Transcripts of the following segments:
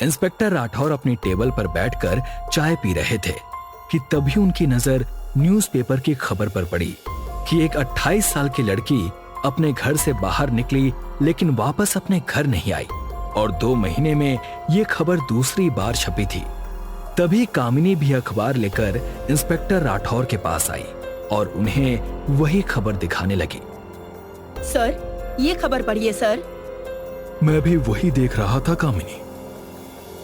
Inspector Rathore अपनी table पर बैठकर चाय पी रहे थे कि तभी उनकी नजर न्यूज़पेपर की खबर पर पड़ी कि एक 28 साल की लड़की अपने घर से बाहर निकली लेकिन वापस अपने घर नहीं आई और 2 महीने में ये खबर दूसरी बार छपी थी। तभी कामिनी भी अखबार लेकर इंस्पेक्टर राठौर के पास आई और उन्हें वही खबर दिखाने लगी। सर, ये खबर पढ़िए सर। मैं भी वही देख रहा था कामिनी।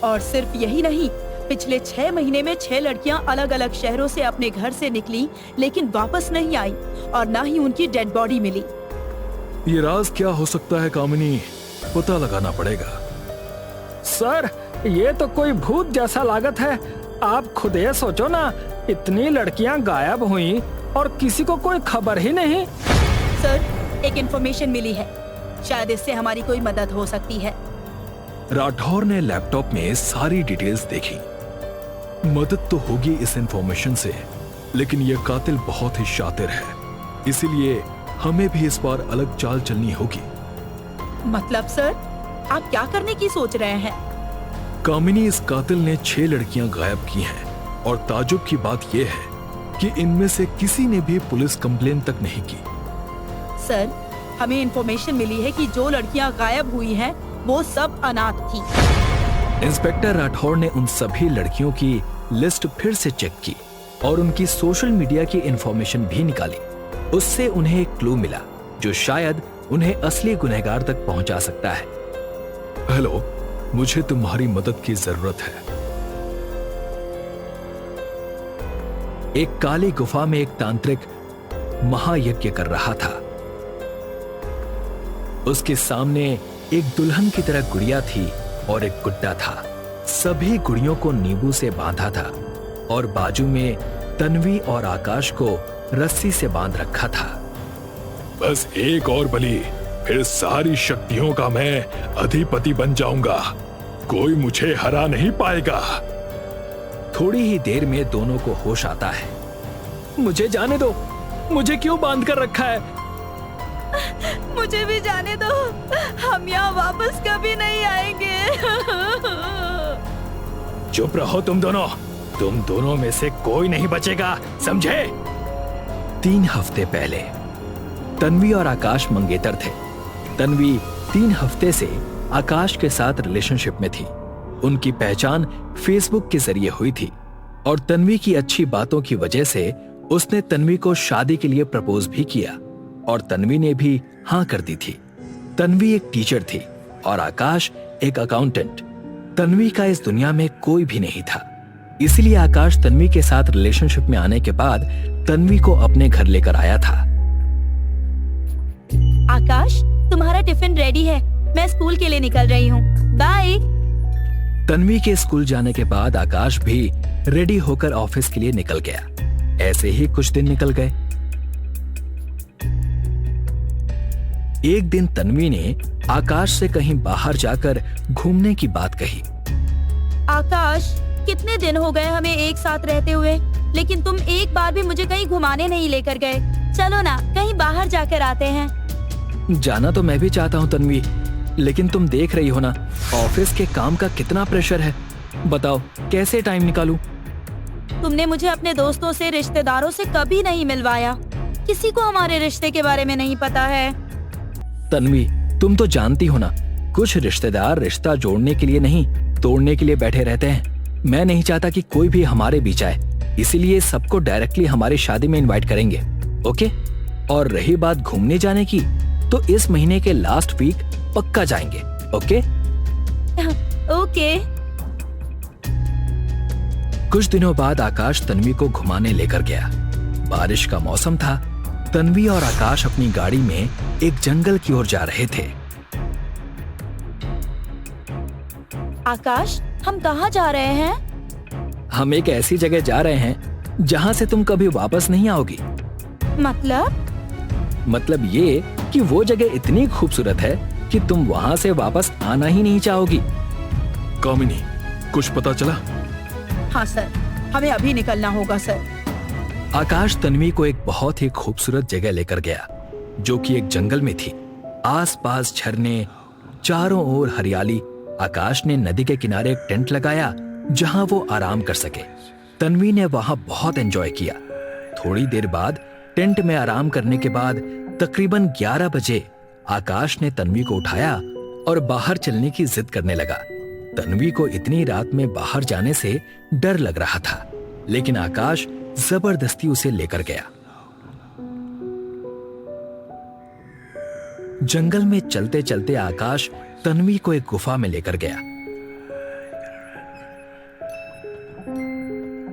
और सिर्फ यही नहीं, पिछले 6 महीने में 6 लड़कियां अलग अलग शहरों से अपने घर से निकली लेकिन वापस नहीं आई और ना ही उनकी डेड बॉडी मिली। ये राज क्या हो सकता है कामिनी, पता लगाना पड़ेगा। सर, ये तो कोई भूत जैसा लागत है। आप खुद ये सोचो ना, इतनी लड़कियां गायब हुई और किसी को कोई खबर ही नहीं। सर, एक इंफॉर्मेशन मिली है, शायद इससे हमारी कोई मदद हो सकती है। राठौर ने लैपटॉप में सारी डिटेल्स देखी। मदद तो होगी इस इंफॉर्मेशन से, लेकिन यह कातिल बहुत ही शातिर है, इसीलिए हमें भी इस बार अलग चाल चलनी होगी। मतलब सर, आप क्या करने की सोच रहे हैं? कामिनी, इस कातिल ने 6 लड़कियां गायब की हैं और ताजुब की बात यह है कि इनमें से किसी ने भी पुलिस कंप्लेन तक नहीं की। सर, हमें इंफॉर्मेशन मिली है कि जो लड़कियां गायब हुई हैं, वो सब अनाथ थी। इंस्पेक्टर राठौर ने उन सभी लड़कियों की लिस्ट फिर से चेक की और उनकी सोशल मीडिया की इंफॉर्मेशन भी निकाली। उससे उन्हें एक क्लू मिला जो शायद उन्हें असली गुनहगार तक पहुंचा सकता है। हेलो, मुझे तुम्हारी मदद की जरूरत है। एक काली गुफा में एक तांत्रिक महायज्ञ कर रहा था। उसके सामने एक दुल्हन की तरह गुड़िया थी और एक गुड्डा था। सभी गुड़ियों को नींबू से बांधा था और बाजू में तन्वी और आकाश को रस्सी से बांध रखा था। बस एक और बलि, फिर सारी शक्तियों का मैं अधिपति बन जाऊंगा। कोई मुझे हरा नहीं पाएगा। थोड़ी ही देर में दोनों को होश आता है। मुझे जाने दो, मुझे क्यों बांध कर रखा है? मुझे भी जाने दो, हम यहाँ वापस कभी नहीं आएंगे। चुप रहो तुम दोनों में से कोई नहीं बचेगा, समझे? 3 हफ्ते पहले तन्वी और आकाश मंगेतर थे। तन्वी 3 हफ्ते से आकाश के साथ रिलेशनशिप में थी। उनकी पहचान फेसबुक के जरिए हुई थी और तन्वी की अच्छी बातों की वजह से उसने तन्वी को शादी के लिए प्रपोज भी किया और तन्वी ने भी हाँ कर दी थी। तन्वी एक टीचर थी और आकाश एक अकाउंटेंट। तन्वी का इस दुनिया में कोई भी नहीं था, इसलिए आकाश तन्वी के साथ रिलेशनशिप में आने के बाद तन्वी को अपने घर लेकर आया था। आकाश, तुम्हारा टिफिन रेडी है, मैं स्कूल के लिए निकल रही हूँ, बाय। तन्वी के स्कूल जाने के बाद आकाश भी रेडी होकर ऑफिस के लिए निकल गया। ऐसे ही कुछ दिन निकल गए। एक दिन तन्वी ने आकाश से कहीं बाहर जाकर घूमने की बात कही। आकाश, कितने दिन हो गए हमें एक साथ रहते हुए, लेकिन तुम एक बार भी मुझे कहीं घुमाने नहीं लेकर गए। चलो ना, कहीं बाहर जाकर आते हैं। जाना तो मैं भी चाहता हूँ तन्वी, लेकिन तुम देख रही हो ना ऑफिस के काम का कितना प्रेशर है। बताओ कैसे टाइम निकालूं? तुमने मुझे अपने दोस्तों से, रिश्तेदारों से कभी नहीं मिलवाया। किसी को हमारे रिश्ते के बारे में नहीं पता है। तन्वी, तुम तो जानती हो ना, कुछ रिश्तेदार रिश्ता जोड़ने के लिए नहीं, तोड़ने के लिए बैठे रहते हैं। मैं नहीं चाहता कि कोई भी हमारे बीच आए, इसीलिए सबको डायरेक्टली हमारी शादी में इनवाइट करेंगे, ओके? और रही बात घूमने जाने की, तो इस महीने के लास्ट वीक पक्का जाएंगे, ओके? ओके। कुछ दिनों बाद आकाश तन्वी को घुमाने लेकर गया। बारिश का मौसम था। तन्वी और आकाश अपनी गाड़ी में एक जंगल की ओर जा रहे थे। आकाश, हम कहाँ जा रहे हैं? हम एक ऐसी जगह जा रहे हैं जहाँ से तुम कभी वापस नहीं आओगी। मतलब ये कि वो जगह इतनी खूबसूरत है कि तुम वहाँ से वापस आना ही नहीं चाहोगी। कामिनी, कुछ पता चला? हाँ सर, हमें अभी निकलना होगा सर। आकाश तन्वी को एक बहुत ही खूबसूरत जगह लेकर गया, जो कि एक जंगल में थी। आसपास झरने, चारों ओर हरियाली। आकाश ने नदी के किनारे एक टेंट लगाया जहां वो आराम कर सके। तन्वी ने वहां बहुत एंजॉय किया। थोड़ी देर बाद टेंट में आराम करने के बाद तकरीबन 11 बजे आकाश ने तन्वी को उठाया और बाहर चलने की जिद करने लगा। तन्वी को इतनी रात में बाहर जाने से डर लग रहा था, लेकिन आकाश जबरदस्ती उसे लेकर गया। जंगल में चलते चलते आकाश तन्वी को एक गुफा में लेकर गया।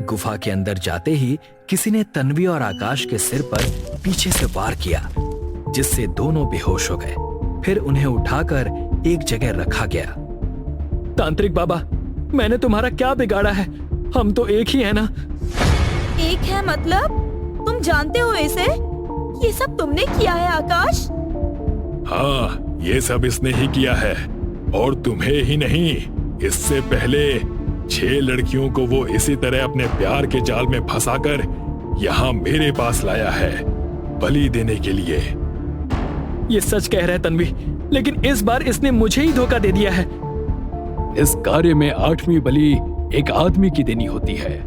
गुफा के अंदर जाते ही किसी ने तन्वी और आकाश के सिर पर पीछे से वार किया, जिससे दोनों बेहोश हो गए। फिर उन्हें उठाकर एक जगह रखा गया। तांत्रिक बाबा, मैंने तुम्हारा क्या बिगाड़ा है? हम तो एक ही है ना? एक है मतलब? तुम जानते हो इसे? ये सब तुमने किया है आकाश? हाँ, ये सब इसने ही किया है। और तुम्हें ही नहीं, इससे पहले 6 लड़कियों को वो इसी तरह अपने प्यार के जाल में फंसाकर यहाँ मेरे पास लाया है, बलि देने के लिए। ये सच कह रहा है तन्वी, लेकिन इस बार इसने मुझे ही धोखा दे दिया है। इस कार्य में 8वीं बलि एक आदमी की देनी होती है,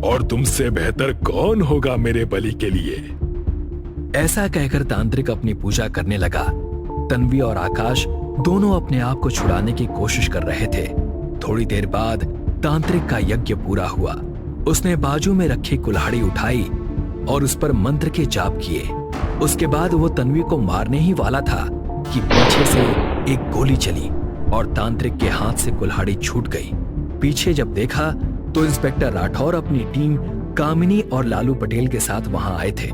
और तुमसे बेहतर कौन होगा मेरे बलि के लिए? ऐसा कहकर तांत्रिक अपनी पूजा करने लगा। तन्वी और आकाश दोनों अपने आप को छुड़ाने की कोशिश कर रहे थे। थोड़ी देर बाद तांत्रिक का यज्ञ पूरा हुआ। उसने बाजू में रखी कुल्हाड़ी उठाई और उस पर मंत्र के जाप किए। उसके बाद वो तन्वी को मारने ही वाला था कि पीछे से एक गोली चली और तांत्रिक के हाथ से कुल्हाड़ी छूट गई। पीछे जब देखा तो इंस्पेक्टर राठौर अपनी टीम कामिनी और लालू पटेल के साथ वहां आए थे।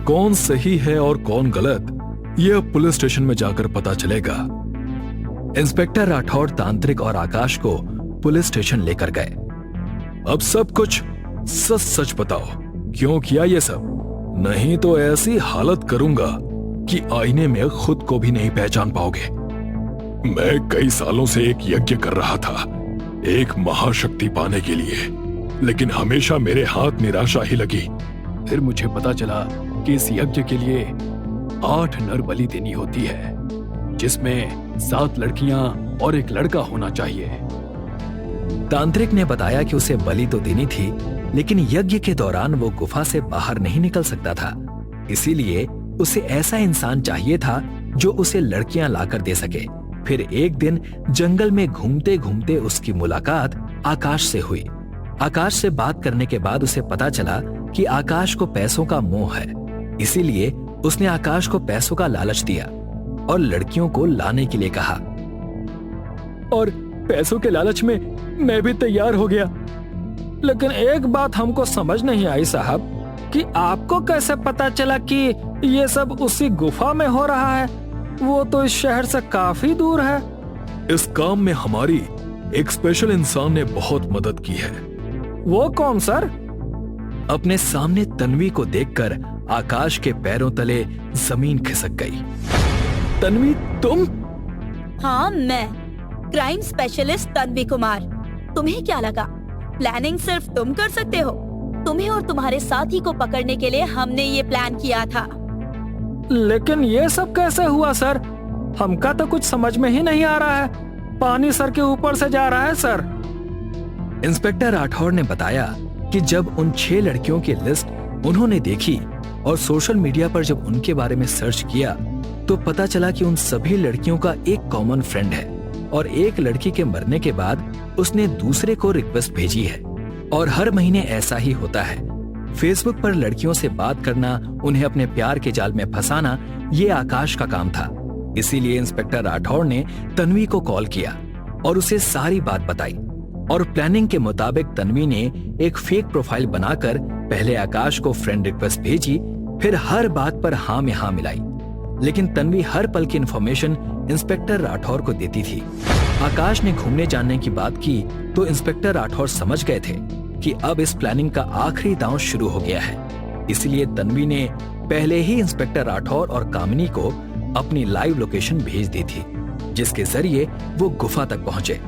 कौन सही है और कौन गलत, यह पुलिस स्टेशन में जाकर पता चलेगा। इंस्पेक्टर राठौर तांत्रिक और आकाश को पुलिस स्टेशन लेकर गए। अब सब कुछ सच सच बताओ, क्यों किया ये सब? नहीं तो ऐसी हालत करूंगा कि आईने में खुद को भी नहीं पहचान पाओगे। मैं कई सालों से एक यज्ञ कर रहा था, एक महाशक्ति पाने के लिए, लेकिन हमेशा मेरे हाथ निराशा ही लगी। फिर मुझे पता चला कि इस यज्ञ के लिए 8 नर बलि देनी होती है, जिसमें 7 लड़कियां और एक लड़का होना चाहिए। तांत्रिक ने बताया कि उसे बलि तो देनी थी, लेकिन यज्ञ के दौरान वो गुफा से बाहर नहीं निकल सकता था। इसीलिए उसे ऐसा इंसान चाहिए था जो उसे लड़कियां लाकर दे सके। फिर एक दिन जंगल में घूमते घूमते उसकी मुलाकात आकाश से हुई। आकाश से बात करने के बाद उसे पता चला कि आकाश को पैसों का मोह है। इसीलिए उसने आकाश को पैसों का लालच दिया और लड़कियों को लाने के लिए कहा। और पैसों के लालच में मैं भी तैयार हो गया। लेकिन एक बात हमको समझ नहीं आई साहब, कि आपको कैसे पता चला कि ये सब उसी गुफा में हो रहा है? वो तो इस शहर से काफी दूर है। इस काम में हमारी एक स्पेशल इंसान ने बहुत मदद की है। वो कौन सर? अपने सामने तन्वी को देखकर आकाश के पैरों तले जमीन खिसक गई। तन्वी, तुम? हाँ, मैं क्राइम स्पेशलिस्ट तन्वी कुमार। तुम्हें क्या लगा प्लानिंग सिर्फ तुम कर सकते हो? तुम्हें और तुम्हारे साथी को पकड़ने के लिए हमने ये प्लान किया था। लेकिन ये सब कैसे हुआ सर? हमका तो कुछ समझ में ही नहीं आ रहा है। पानी सर के ऊपर से जा रहा है सर। इंस्पेक्टर राठौर ने बताया कि जब उन 6 लड़कियों की लिस्ट उन्होंने देखी और सोशल मीडिया पर जब उनके बारे में सर्च किया तो पता चला कि उन सभी लड़कियों का एक कॉमन फ्रेंड है और एक लड़की के मरने के बाद उसने दूसरे को रिक्वेस्ट भेजी है। और हर महीने ऐसा ही होता है। फेसबुक पर लड़कियों से बात करना, उन्हें अपने प्यार के जाल में फंसाना, ये आकाश का काम था। इसीलिए इंस्पेक्टर राठौर ने तन्वी को कॉल किया और उसे सारी बात बताई। और प्लानिंग के मुताबिक तन्वी ने एक फेक प्रोफाइल बनाकर पहले आकाश को फ्रेंड रिक्वेस्ट भेजी, फिर हर बात पर हाँ में हाँ मिलाई। लेकिन तन्वी हर पल की इंफॉर्मेशन इंस्पेक्टर राठौर को देती थी। आकाश ने घूमने जाने की बात की तो इंस्पेक्टर राठौर समझ गए थे कि अब इस प्लानिंग का आखिरी दांव शुरू हो गया है। इसलिए तन्वी ने पहले ही इंस्पेक्टर राठौर और कामिनी को अपनी लाइव लोकेशन भेज दी थी, जिसके जरिए वो गुफा तक पहुंचे।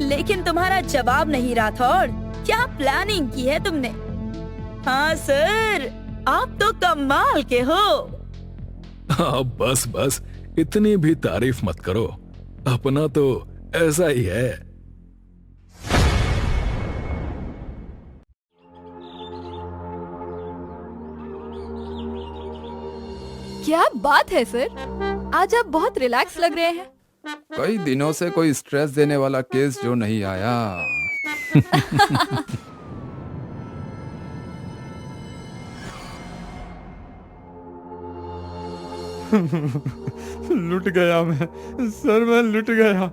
लेकिन तुम्हारा जवाब नहीं राठौर। क्या प्लानिंग की है तुमने? हाँ सर, आप तो कमाल के हो। बस बस, इतनी भी तारीफ मत करो। अपना तो ऐसा ही है। क्या बात है सर, आज आप बहुत रिलैक्स लग रहे हैं। कई दिनों से कोई स्ट्रेस देने वाला केस जो नहीं आया। लुट गया मैं सर, मैं लुट गया।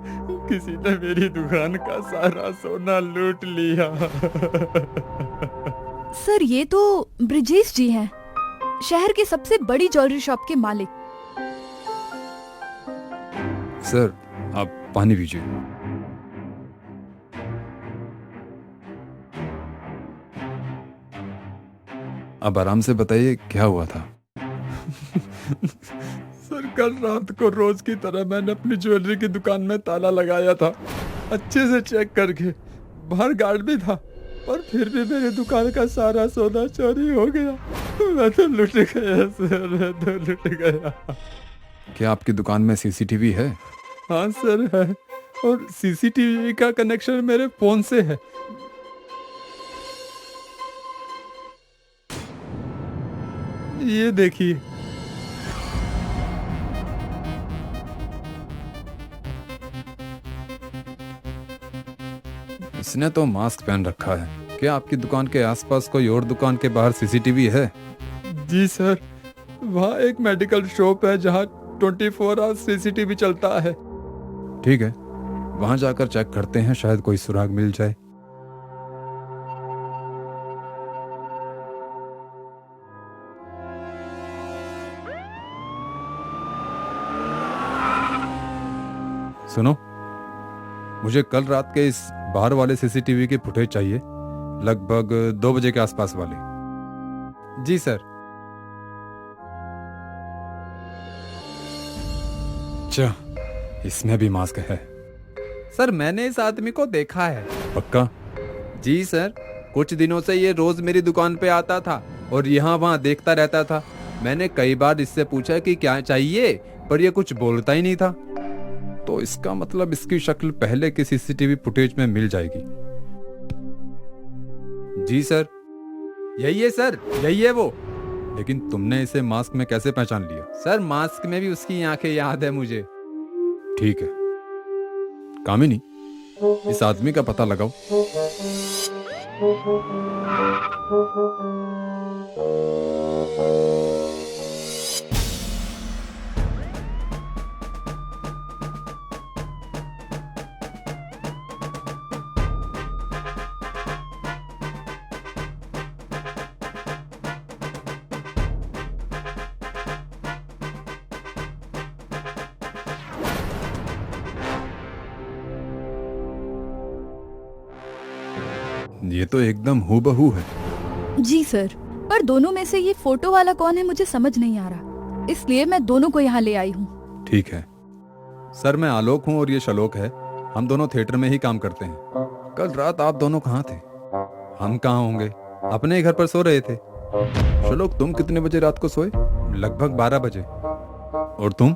किसी ने मेरी दुकान का सारा सोना लूट लिया। सर ये तो ब्रिजेश जी हैं, शहर की सबसे बड़ी ज्वेलरी शॉप के मालिक। सर आप पानी पीजिए। अब आराम से बताइए क्या हुआ था। सर कल रात को रोज की तरह मैंने अपनी ज्वेलरी की दुकान में ताला लगाया था, अच्छे से चेक करके। बाहर गार्ड भी था, पर फिर भी मेरी दुकान का सारा सोना चोरी हो गया। मैं तो लुट गया सर, मैं तो लुट गया। क्या आपकी दुकान में सीसीटीवी है? हाँ सर है, और सीसीटीवी का कनेक्शन मेरे फोन से है। ये देखिए। इसने तो मास्क पहन रखा है। क्या आपकी दुकान के आसपास कोई और दुकान के बाहर सीसीटीवी है? जी सर, वहाँ एक मेडिकल शॉप है जहाँ 24 आवर्स सीसीटीवी चलता है। ठीक है, वहां जाकर चेक करते हैं, शायद कोई सुराग मिल जाए। सुनो, मुझे कल रात के इस बाहर वाले सीसीटीवी की फुटेज चाहिए, लगभग 2 बजे के आसपास वाले। जी सर। अच्छा, इसमें भी मास्क है। सर मैंने इस आदमी को देखा है। पक्का? जी सर, कुछ दिनों से ये रोज मेरी दुकान पे आता था और यहाँ वहाँ देखता रहता था। मैंने कई बार इससे पूछा कि क्या चाहिए, पर ये कुछ बोलता ही नहीं था। तो इसका मतलब इसकी शक्ल पहले की सीसीटीवी फुटेज में मिल जाएगी। जी सर, यही है सर, यही है वो। लेकिन तुमने इसे मास्क में कैसे पहचान लिया? सर मास्क में भी उसकी आंखें याद है मुझे। ठीक है कामिनी, इस आदमी का पता लगाओ। ये तो एकदम हूबहू है। जी सर, पर दोनों में से ये फोटो वाला कौन है मुझे समझ नहीं आ रहा, इसलिए मैं दोनों को यहाँ ले आई हूँ। ठीक है सर, मैं आलोक हूँ और ये शलोक है। हम दोनों थिएटर में ही काम करते हैं। कल रात आप दोनों कहाँ थे? हम कहाँ होंगे, अपने ही घर पर सो रहे थे। शलोक, तुम कितने बजे रात को सोए? लगभग 12 बजे। और तुम?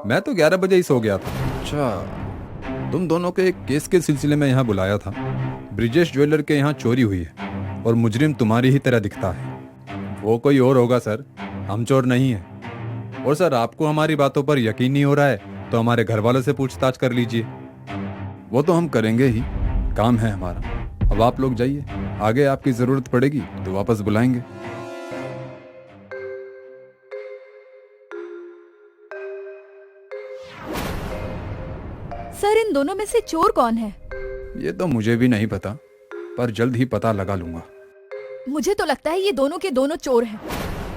मैं तो 11 बजे ही सो गया था। अच्छा, तुम दोनों के एक केस के सिलसिले में यहाँ बुलाया था। ब्रिजेश ज्वेलर के यहाँ चोरी हुई है और मुजरिम तुम्हारी ही तरह दिखता है। वो कोई और होगा सर, हम चोर नहीं है। और सर आपको हमारी बातों पर यकीन नहीं हो रहा है तो हमारे घर वालों से पूछताछ कर लीजिए। वो तो हम करेंगे ही, काम है हमारा। अब आप लोग जाइए, आगे आपकी जरूरत पड़ेगी तो वापस बुलाएंगे। सर इन दोनों में से चोर कौन है? ये तो मुझे भी नहीं पता, पर जल्द ही पता लगा लूंगा। मुझे तो लगता है ये दोनों के दोनों चोर हैं,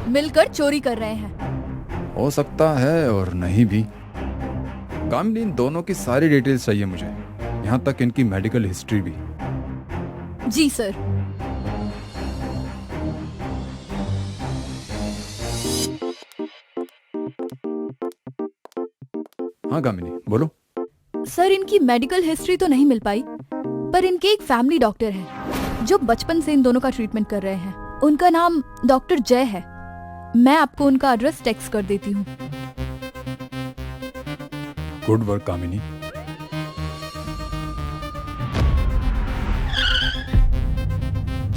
मिलकर चोरी कर रहे हैं। हो सकता है और नहीं भी। कामिनी, इन दोनों की सारी डिटेल्स चाहिए मुझे, यहाँ तक इनकी मेडिकल हिस्ट्री भी। जी सर। हाँ कामिनी, बोलो। सर इनकी मेडिकल हिस्ट्री तो नहीं मिल पाई, पर इनके एक फैमिली डॉक्टर हैं जो बचपन से इन दोनों का ट्रीटमेंट कर रहे हैं। उनका नाम डॉक्टर जय है। मैं आपको उनका एड्रेस टेक्स्ट कर देती हूँ। गुड वर्क कामिनी।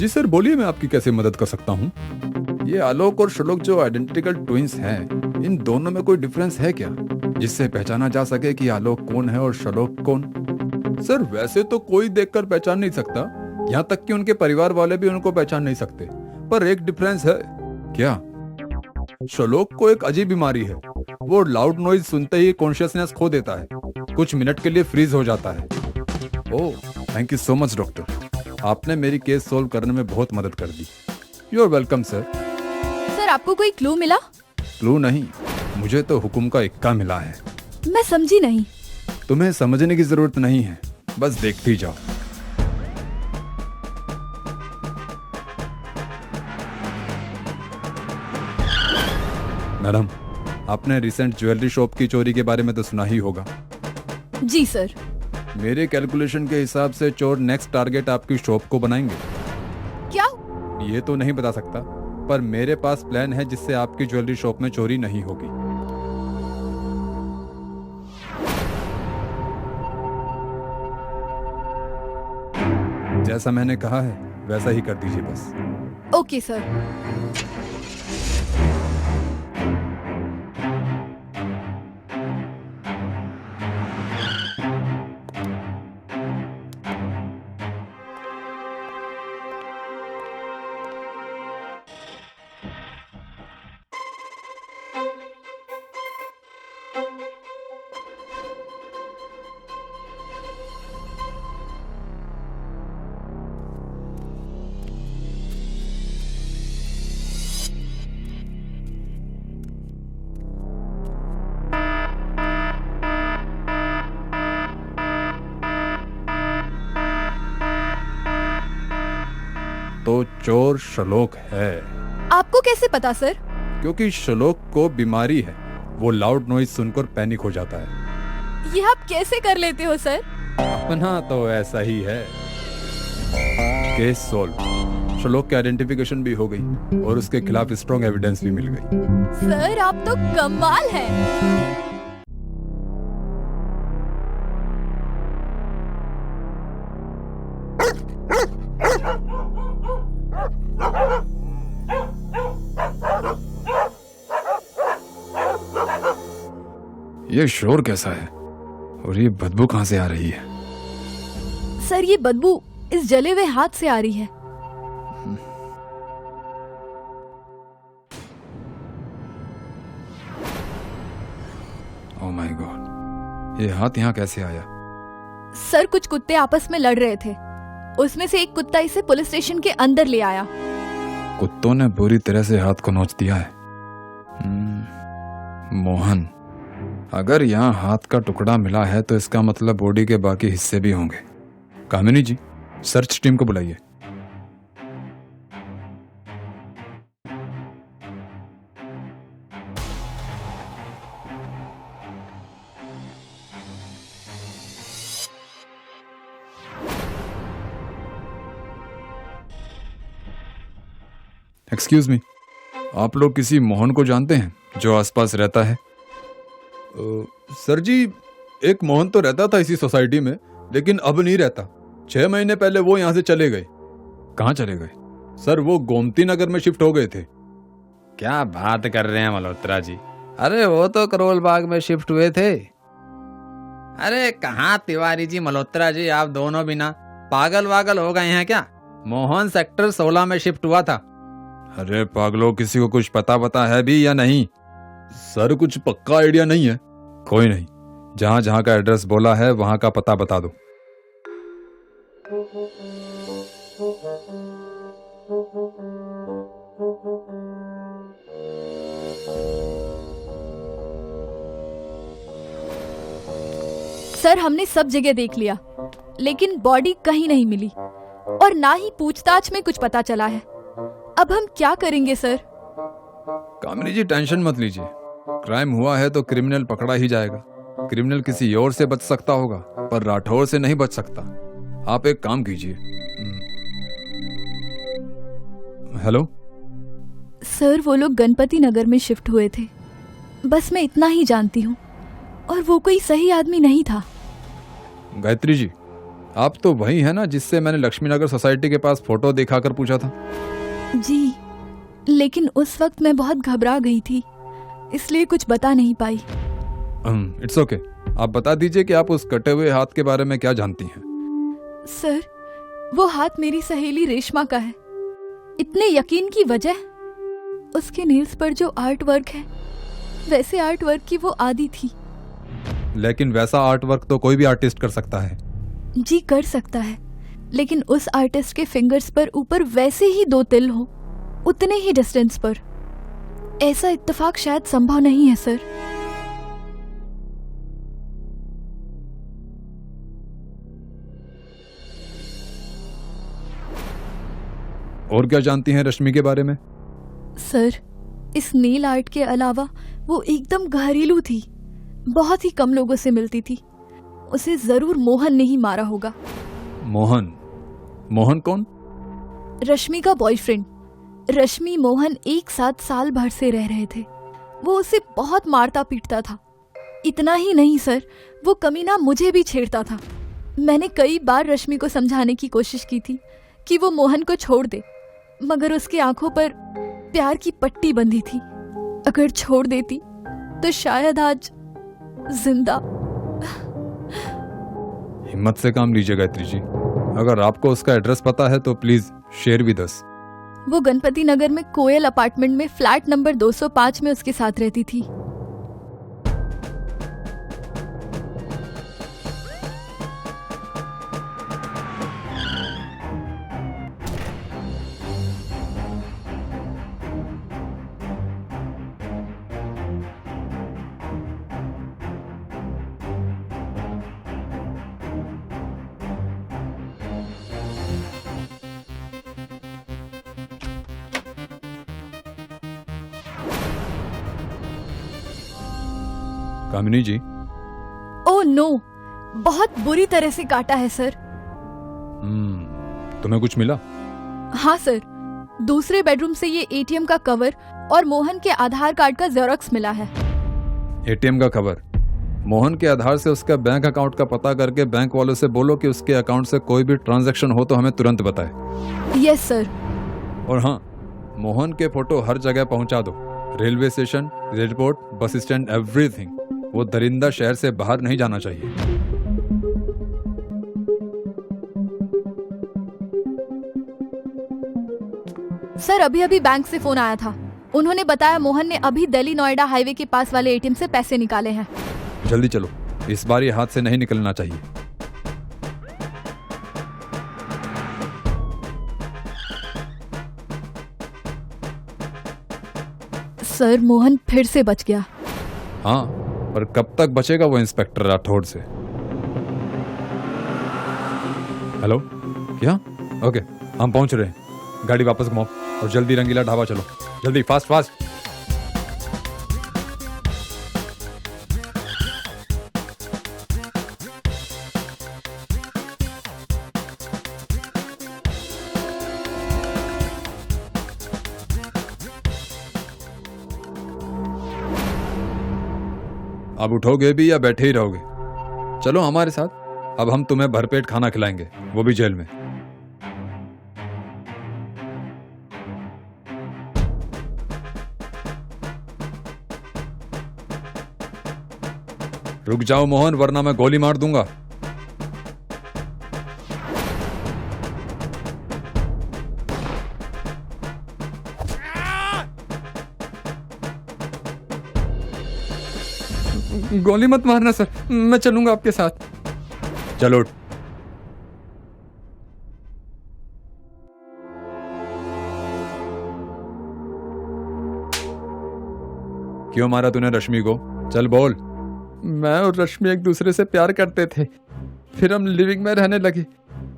जी सर, बोलिए, मैं आपकी कैसे मदद कर सकता हूँ? ये आलोक और श्लोक जो आइडेंटिकल ट्विंस हैं, इन दोनों में कोई डिफरेंस है क्या, जिससे पहचाना जा सके कि आलोक कौन है और श्लोक कौन? सर, वैसे तो कोई देखकर पहचान नहीं सकता, यहाँ तक कि उनके परिवार वाले भी उनको पहचान नहीं सकते। पर एक डिफरेंस है। क्या? श्लोक को एक अजीब बीमारी है। वो लाउड नॉइज सुनते ही कॉन्शियसनेस खो देता है, कुछ मिनट के लिए फ्रीज हो जाता है। Oh, thank you so much doctor, आपने मेरी केस सोल्व करने में बहुत मदद कर दी। You are welcome sir. Sir, आपको कोई क्लू मिला? क्लू नहीं, मुझे तो हुक्म का इक्का मिला है। मैं समझी नहीं। तुम्हें समझने की जरूरत नहीं है, बस देखती जाओ। मैडम, आपने रिसेंट ज्वेलरी शॉप की चोरी के बारे में तो सुना ही होगा। जी सर। मेरे कैलकुलेशन के हिसाब से चोर नेक्स्ट टारगेट आपकी शॉप को बनाएंगे। क्या? ये तो नहीं बता सकता, पर मेरे पास प्लान है जिससे आपकी ज्वेलरी शॉप में चोरी नहीं होगी। जैसा मैंने कहा है वैसा ही कर दीजिए बस। Okay sir. तो चोर श्लोक है। आपको कैसे पता सर? क्योंकि श्लोक को बीमारी है, वो लाउड नॉइज सुनकर पैनिक हो जाता है। ये आप कैसे कर लेते हो सर? अपना तो ऐसा ही है। Case solve. श्लोक की आइडेंटिफिकेशन भी हो गई और उसके खिलाफ स्ट्रॉन्ग एविडेंस भी मिल गई। सर, आप तो कमाल है। ये शोर कैसा है और ये बदबू कहां से आ रही है? सर, ये बदबू इस जले हुए हाथ से आ रही है। ओह माय गॉड, ये हाथ यहाँ कैसे आया? सर, कुछ कुत्ते आपस में लड़ रहे थे, उसमें से एक कुत्ता इसे पुलिस स्टेशन के अंदर ले आया। कुत्तों ने बुरी तरह से हाथ को नोच दिया है। मोहन, अगर यहाँ हाथ का टुकड़ा मिला है तो इसका मतलब बॉडी के बाकी हिस्से भी होंगे। कामिनी जी, सर्च टीम को बुलाइए। एक्सक्यूज मी, आप लोग किसी मोहन को जानते हैं जो आसपास रहता है? सर जी, एक मोहन तो रहता था इसी सोसाइटी में, लेकिन अब नहीं रहता। 6 महीने पहले वो यहाँ से चले गए। कहाँ चले गए? सर, वो गोमती नगर में शिफ्ट हो गए थे। क्या बात कर रहे हैं मल्होत्रा जी? अरे वो तो करोल बाग में शिफ्ट हुए थे। अरे कहाँ तिवारी जी, मल्होत्रा जी, आप दोनों बिना पागल वागल हो गए हैं क्या? मोहन सेक्टर 16 में शिफ्ट हुआ था। अरे पागलों, किसी को कुछ पता है भी या नहीं? सर, कुछ पक्का आइडिया नहीं है। कोई नहीं, जहाँ जहाँ का एड्रेस बोला है वहाँ का पता बता दो। सर, हमने सब जगह देख लिया, लेकिन बॉडी कहीं नहीं मिली और ना ही पूछताछ में कुछ पता चला है। अब हम क्या करेंगे सर? कामिनी जी, टेंशन मत लीजिए। क्राइम हुआ है तो क्रिमिनल पकड़ा ही जाएगा। क्रिमिनल किसी और से बच सकता होगा, पर राठौर से नहीं बच सकता। आप एक काम कीजिए। हेलो सर, वो लोग गणपति नगर में शिफ्ट हुए थे, बस मैं इतना ही जानती हूँ, और वो कोई सही आदमी नहीं था। गायत्री जी, आप तो वही है ना जिससे मैंने लक्ष्मीनगर सोसाइटी के पास फोटो दिखाकर पूछा था? जी, लेकिन उस वक्त मैं बहुत घबरा गई थी, इसलिए कुछ बता नहीं पाई। It's okay. आप बता दीजिए कि आप उस कटे हुए हाथ के बारे में क्या जानती हैं? सर, वो हाथ मेरी सहेली रेशमा का है। इतने यकीन की वजह, उसके नेल्स पर जो आर्ट वर्क है, वैसे आर्ट वर्क की वो आदी थी। लेकिन वैसा आर्ट वर्क तो कोई भी आर्टिस्ट कर सकता है। जी कर सकता है, लेकिन उस आर्टिस्ट के फिंगर्स पर ऊपर वैसे ही 2 तिल हो, उतने ही डिस्टेंस पर। ऐसा इत्तेफाक शायद संभव नहीं है सर। और क्या जानती हैं रश्मि के बारे में? सर, इस नेल आर्ट के अलावा वो एकदम घरेलू थी, बहुत ही कम लोगों से मिलती थी। उसे जरूर मोहन ने ही मारा होगा। मोहन? मोहन कौन? रश्मि का बॉयफ्रेंड। रश्मि मोहन एक साथ साल भर से रह रहे थे। वो उसे बहुत मारता पीटता था। इतना ही नहीं सर, वो कमीना मुझे भी छेड़ता था। मैंने कई बार रश्मि को समझाने की कोशिश की थी कि वो मोहन को छोड़ दे, मगर उसकी आंखों पर प्यार की पट्टी बंधी थी। अगर छोड़ देती तो शायद आज जिंदा। हिम्मत से काम लीजिए गायत्री जी। अगर आपको उसका एड्रेस पता है तो प्लीज शेयर विद अस। वो गणपति नगर में कोयल अपार्टमेंट में फ्लैट नंबर 205 में उसके साथ रहती थी। कामिनी जी। ओह नो, बहुत बुरी तरह से काटा है सर। तुम्हें कुछ मिला? हाँ सर, दूसरे बेडरूम से ये एटीएम का कवर और मोहन के आधार कार्ड का जेरोक्स मिला है। एटीएम का कवर? मोहन के आधार से उसका बैंक अकाउंट का पता करके बैंक वालों से बोलो कि उसके अकाउंट से कोई भी ट्रांजैक्शन हो तो हमें तुरंत बताए। Yes sir. और हाँ, मोहन के फोटो हर जगह पहुंचा दो। Railway station, airport, bus stand, everything. वो दरिंदा शहर से बाहर नहीं जाना चाहिए। सर, अभी अभी बैंक से फोन आया था। उन्होंने बताया मोहन ने अभी दिल्ली नोएडा हाईवे के पास वाले एटीएम से पैसे निकाले हैं। जल्दी चलो, इस बार ये हाथ से नहीं निकलना चाहिए। सर, मोहन फिर से बच गया। हाँ, पर कब तक बचेगा वो इंस्पेक्टर राठौड़ से? हेलो, क्या? ओके, हम पहुंच रहे हैं। गाड़ी वापस घुमाओ और जल्दी रंगीला ढाबा चलो। जल्दी, फास्ट फास्ट। अब उठोगे भी या बैठे ही रहोगे? चलो हमारे साथ। अब हम तुम्हें भरपेट खाना खिलाएंगे, वो भी जेल में। रुक जाओ मोहन, वरना मैं गोली मार दूंगा। गोली मत मारना सर, मैं चलूंगा आपके साथ। चलो उठ। क्यों मारा तूने रश्मि को? चल बोल। मैं और रश्मि एक दूसरे से प्यार करते थे, फिर हम लिविंग में रहने लगे,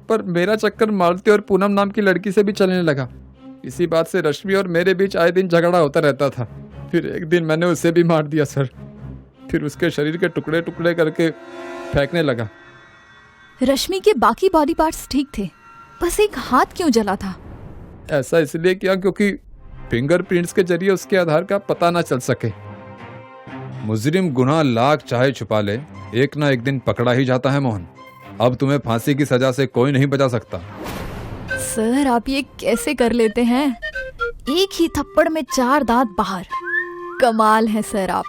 पर मेरा चक्कर मालती और पूनम नाम की लड़की से भी चलने लगा। इसी बात से रश्मि और मेरे बीच आए दिन झगड़ा होता रहता था। फिर एक दिन मैंने उसे भी मार दिया सर। फिर उसके शरीर के टुकड़े टुकड़े करके फेंकने लगा। रश्मि के बाकी बॉडी पार्ट्स ठीक थे, बस एक हाथ क्यों जला था? ऐसा इसलिए किया क्योंकि फिंगरप्रिंट्स के जरिए उसके आधार का पता ना चल सके। मुजरिम गुनाह लाख चाहे छुपा ले, एक ना एक दिन पकड़ा ही जाता है मोहन। अब तुम्हें फांसी की सजा से कोई नहीं बचा सकता। सर आप ये कैसे कर लेते हैं? एक ही थप्पड़ में 4 दांत बाहर। कमाल है सर आप।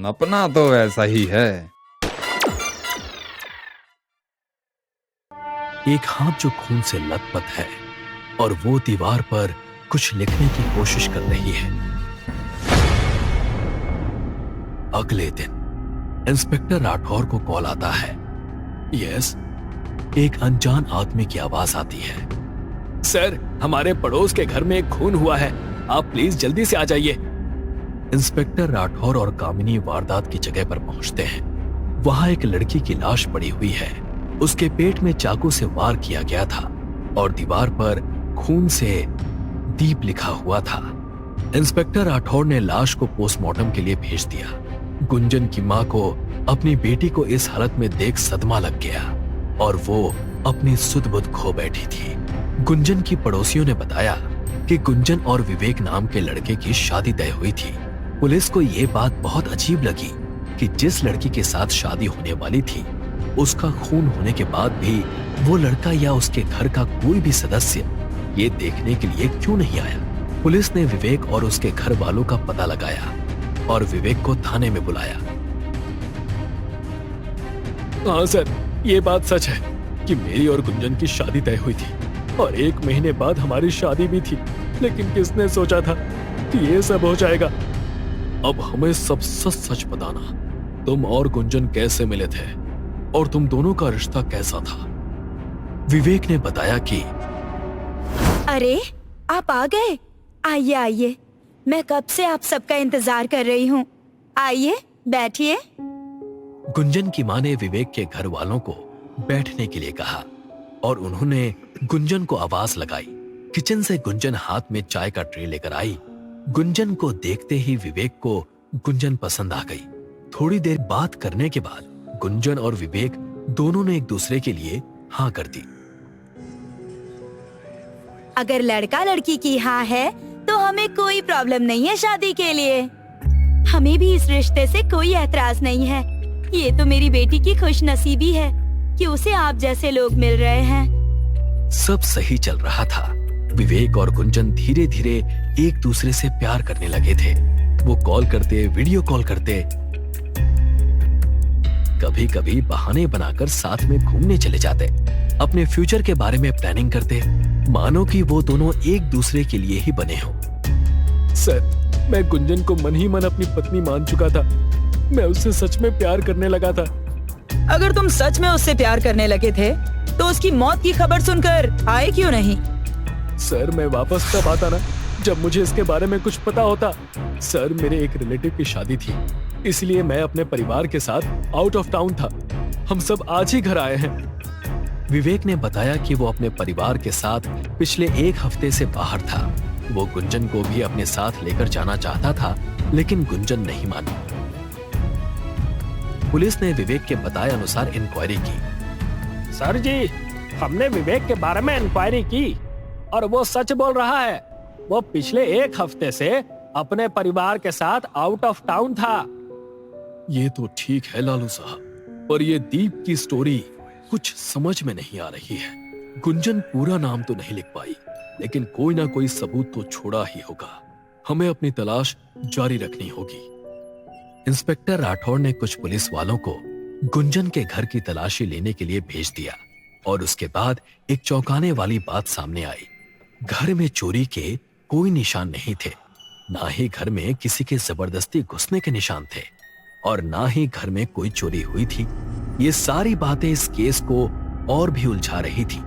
अपना तो ऐसा ही है। एक हाथ जो खून से लथपथ है और वो दीवार पर कुछ लिखने की कोशिश कर रही है। अगले दिन इंस्पेक्टर राठौर को कॉल आता है। यस, एक अनजान आदमी की आवाज आती है। सर, हमारे पड़ोस के घर में एक खून हुआ है, आप प्लीज जल्दी से आ जाइए। इंस्पेक्टर राठौर और कामिनी वारदात की जगह पर पहुंचते हैं। वहां एक लड़की की लाश पड़ी हुई है। उसके पेट में चाकू से वार किया गया था और दीवार पर खून से दीप लिखा हुआ था। इंस्पेक्टर राठौर ने लाश को पोस्टमार्टम के लिए भेज दिया। गुंजन की मां को अपनी बेटी को इस हालत में देख सदमा लग गया और वो अपनी सुध-बुध खो बैठी थी। गुंजन की पड़ोसियों ने बताया कि गुंजन और विवेक नाम के लड़के की शादी तय हुई थी। पुलिस को ये बात बहुत अजीब लगी कि जिस लड़की के साथ शादी होने वाली थी, उसका खून होने के बाद भी वो लड़का या उसके घर का कोई भी सदस्य ये देखने के लिए क्यों नहीं आया। पुलिस ने विवेक और उसके घर वालों का पता लगाया और विवेक को थाने में बुलाया। हाँ सर, ये बात सच है कि मेरी और गुंजन की शादी तय हुई थी और 1 महीने बाद हमारी शादी भी थी, लेकिन किसने सोचा था कि ये सब हो जाएगा। अब हमें सब सच सच बताना, तुम और गुंजन कैसे मिले थे और तुम दोनों का रिश्ता कैसा था। विवेक ने बताया कि अरे आप आ गए, आइए आइए, मैं कब से आप सबका इंतजार कर रही हूँ। आइए बैठिए। गुंजन की मां ने विवेक के घर वालों को बैठने के लिए कहा और उन्होंने गुंजन को आवाज लगाई। किचन से गुंजन हाथ में चाय का ट्रे लेकर आई। गुंजन को देखते ही विवेक को गुंजन पसंद आ गई। थोड़ी देर बात करने के बाद गुंजन और विवेक दोनों ने एक दूसरे के लिए हाँ कर दी। अगर लड़का लड़की की हाँ है तो हमें कोई प्रॉब्लम नहीं है शादी के लिए। हमें भी इस रिश्ते से कोई ऐतराज नहीं है। ये तो मेरी बेटी की खुशनसीबी है कि उसे आप जैसे लोग मिल रहे हैं। सब सही चल रहा था। विवेक और गुंजन धीरे धीरे एक दूसरे से प्यार करने लगे थे। वो कॉल करते, वीडियो कॉल करते, कभी कभी बहाने बनाकर साथ में घूमने चले जाते, अपने फ्यूचर के बारे में प्लानिंग करते, मानो कि वो दोनों एक दूसरे के लिए ही बने हों। सर, मैं गुंजन को मन ही मन अपनी पत्नी मान चुका था। मैं उससे सच में प्यार करने लगा था। अगर तुम सच में उससे प्यार करने लगे थे तो उसकी मौत की खबर सुनकर आए क्यों नहीं? सर, मैं वापस तब आता ना जब मुझे इसके बारे में कुछ पता होता। सर, मेरे एक रिलेटिव की शादी थी, इसलिए मैं अपने परिवार के साथ आउट ऑफ टाउन था। हम सब आज ही घर आए हैं। विवेक ने बताया कि वो अपने परिवार के साथ पिछले 1 हफ्ते से बाहर था। वो गुंजन को भी अपने साथ लेकर जाना चाहता था, लेकिन गुंजन नहीं मानी। पुलिस ने विवेक के बताए अनुसार इंक्वायरी की। सर जी, हमने विवेक के बारे में इंक्वायरी की और वो सच बोल रहा है। वो पिछले 1 हफ्ते से अपने परिवार के साथ आउट ऑफ टाउन था। ये तो ठीक है लालू साहब, पर ये दीप की स्टोरी कुछ समझ में नहीं आ रही है। गुंजन पूरा नाम तो नहीं लिख पाई, लेकिन कोई ना कोई सबूत तो छोड़ा ही होगा। हमें अपनी तलाश जारी रखनी होगी। इंस्पेक्टर राठौर ने कुछ पुलिस वालों को गुंजन के घर की तलाशी लेने के लिए भेज दिया और उसके बाद एक चौंकाने वाली बात सामने आई। घर में चोरी के कोई निशान नहीं थे, ना ही घर में किसी के जबरदस्ती घुसने के निशान थे और ना ही घर में कोई चोरी हुई थी। ये सारी बातें इस केस को और भी उलझा रही थी।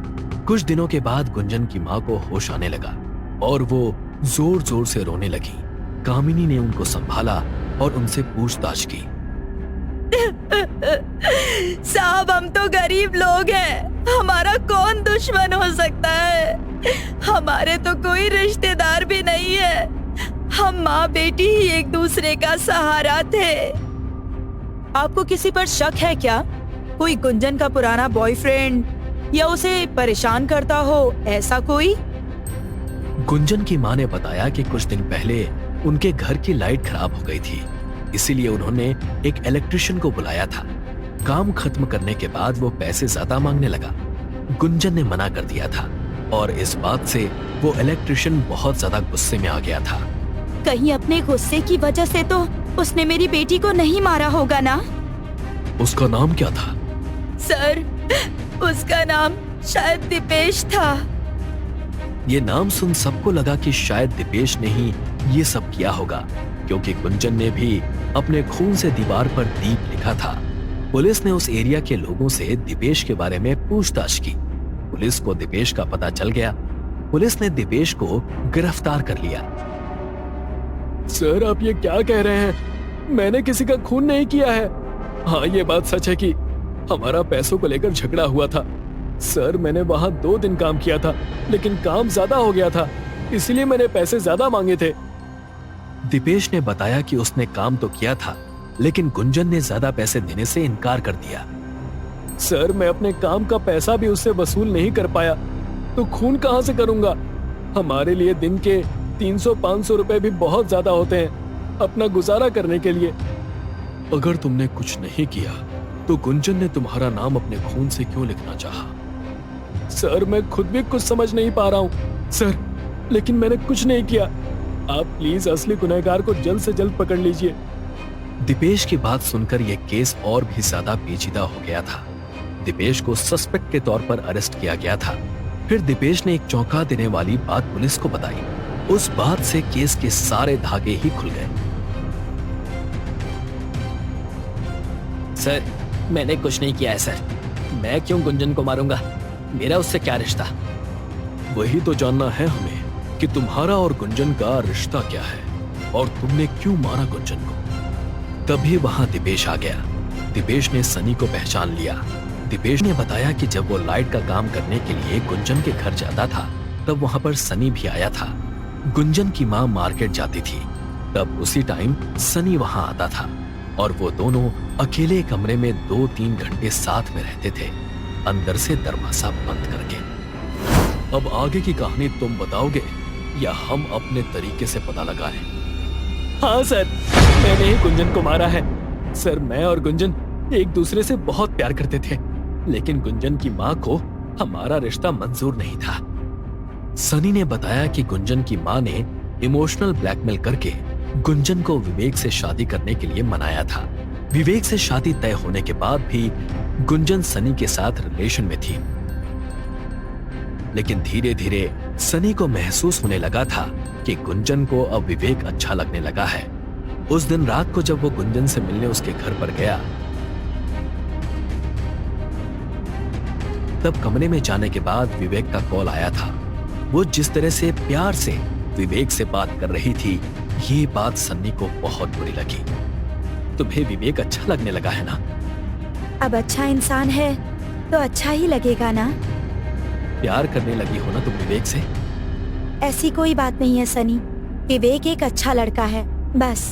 कुछ दिनों के बाद गुंजन की मां को होश आने लगा और वो जोर जोर से रोने लगी। कामिनी ने उनको संभाला और उनसे पूछताछ की। साहब, हम तो गरीब लोग हैं, हमारा कौन दुश्मन हो सकता है? हमारे तो कोई रिश्तेदार भी नहीं है। हम माँ बेटी ही एक दूसरे का सहारा थे। आपको किसी पर शक है क्या? कोई गुंजन का पुराना बॉयफ्रेंड या उसे परेशान करता हो, ऐसा कोई? गुंजन की मां ने बताया कि कुछ दिन पहले उनके घर की लाइट खराब हो गई थी, इसीलिए उन्होंने एक इलेक्ट्रिशियन को बुलाया था। काम खत्म करने के बाद वो पैसे ज्यादा मांगने लगा। गुंजन ने मना कर दिया था और इस बात से वो इलेक्ट्रिशियन बहुत ज्यादा गुस्से में आ गया था। कहीं अपने गुस्से की वजह से तो उसने मेरी बेटी को नहीं मारा होगा ना? उसका नाम क्या था? सर, उसका नाम शायद दीपेश था। ये नाम सुन सबको लगा कि शायद दीपेश ने ही ये सब किया होगा, क्योंकि गुंजन ने भी अपने खून से दीवार पर दीप लिखा था। पुलिस ने उस एरिया के लोगों से दीपेश के बारे में पूछताछ की। पुलिस को दीपेश का पता चल गया। पुलिस ने दीपेश को गिरफ्तार कर लिया। सर, आप ये क्या कह रहे हैं? मैंने किसी का खून नहीं किया है। हाँ, ये बात सच है कि हमारा पैसों को लेकर झगड़ा हुआ था। सर, मैंने वहां 2 दिन काम किया था, लेकिन काम ज्यादा हो गया था, इसलिए मैंने पैसे ज्यादा मांगे थे। दीपेश ने बताया कि उसने काम तो किया था, लेकिन गुंजन ने ज्यादा पैसे देने से इनकार कर दिया। सर, मैं अपने काम का पैसा भी उससे वसूल नहीं कर पाया, तो खून कहां से करूंगा? हमारे लिए दिन के 300-500 रुपए भी बहुत ज्यादा होते हैं अपना गुजारा करने के लिए। अगर तुमने कुछ नहीं किया तो गुंजन ने तुम्हारा नाम अपने खून से क्यों लिखना चाहा? सर, मैं खुद भी कुछ समझ नहीं पा रहा हूँ सर, लेकिन मैंने कुछ नहीं किया। आप प्लीज असली गुनहगार को जल्द से जल्द पकड़ लीजिए। दीपेश की बात सुनकर यह केस और भी ज्यादा पेचीदा हो गया था। दीपेश को सस्पेक्ट के तौर पर अरेस्ट किया गया था। फिर दीपेश ने एक चौंका देने वाली बात पुलिस को बताई। उस बात से केस के सारे धागे ही खुल गए। सर, मैंने कुछ नहीं किया है सर। मैं क्यों गुंजन को मारूंगा? मेरा उससे क्या रिश्ता? वही तो जानना है हमें कि तुम्हारा और गुंजन का रिश्ता क्या है और तुमने क्यों मारा गुंजन को। तभी वहां दीपेश आ गया। दीपेश ने सनी को पहचान लिया। दीपेश ने बताया कि जब वो लाइट का काम करने के लिए गुंजन के घर जाता था, तब वहां पर सनी भी आया था। गुंजन की मां मार्केट जाती थी, तब उसी टाइम सनी वहां आता था और वो दोनों अकेले कमरे में 2-3 घंटे साथ में रहते थे, अंदर से दरवाजा बंद करके। अब आगे की कहानी तुम बताओगे या हम अपने तरीके से पता लगाएं? हाँ सर, मैंने ही गुंजन को मारा है। सर, मैं और गुंजन एक दूसरे से बहुत प्यार करते थे, लेकिन गुंजन की माँ को हमारा रिश्ता मंजूर नहीं था। सनी ने बताया कि गुंजन की माँ ने इमोशनल ब्लैकमेल करके गुंजन को विवेक से शादी करने के लिए मनाया था। विवेक से शादी तय होने के बाद भी गुंजन सनी के साथ रिलेशन में थी, लेकिन धीरे धीरे सनी को महसूस होने लगा था कि गुंजन को अब विवेक अच्छा लगने लगा है। उस दिन रात को जब वो गुंजन से मिलने उसके घर पर गया, तब कमरे में जाने के बाद विवेक का कॉल आया था। वो जिस तरह से प्यार से विवेक से बात कर रही थी, ये बात सन्नी को बहुत बुरी लगी। तुम्हें विवेक अच्छा लगने लगा है ना? अब अच्छा इंसान है तो अच्छा ही लगेगा ना? प्यार करने लगी हो ना तुम विवेक से? ऐसी कोई बात नहीं है सनी, विवेक एक अच्छा लड़का है, बस।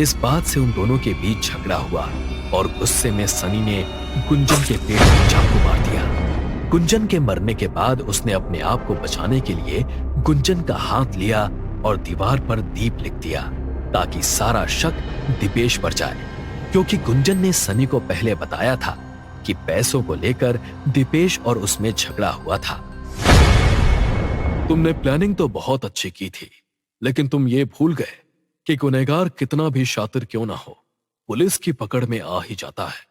इस बात से उन दोनों के बीच झगड़ा हुआ और गुस्से में सनी ने गुंजन के पेट में चाकू मार दिया। गुंजन के मरने के बाद उसने अपने आप को बचाने के लिए गुंजन का हाथ लिया और दीवार पर दीप लिख दिया, ताकि सारा शक दीपेश पर जाए, क्योंकि गुंजन ने सनी को पहले बताया था कि पैसों को लेकर दीपेश और उसमें झगड़ा हुआ था। तुमने प्लानिंग तो बहुत अच्छी की थी, लेकिन तुम ये भूल गए कि गुनहगार कितना भी शातिर क्यों ना हो, पुलिस की पकड़ में आ ही जाता है।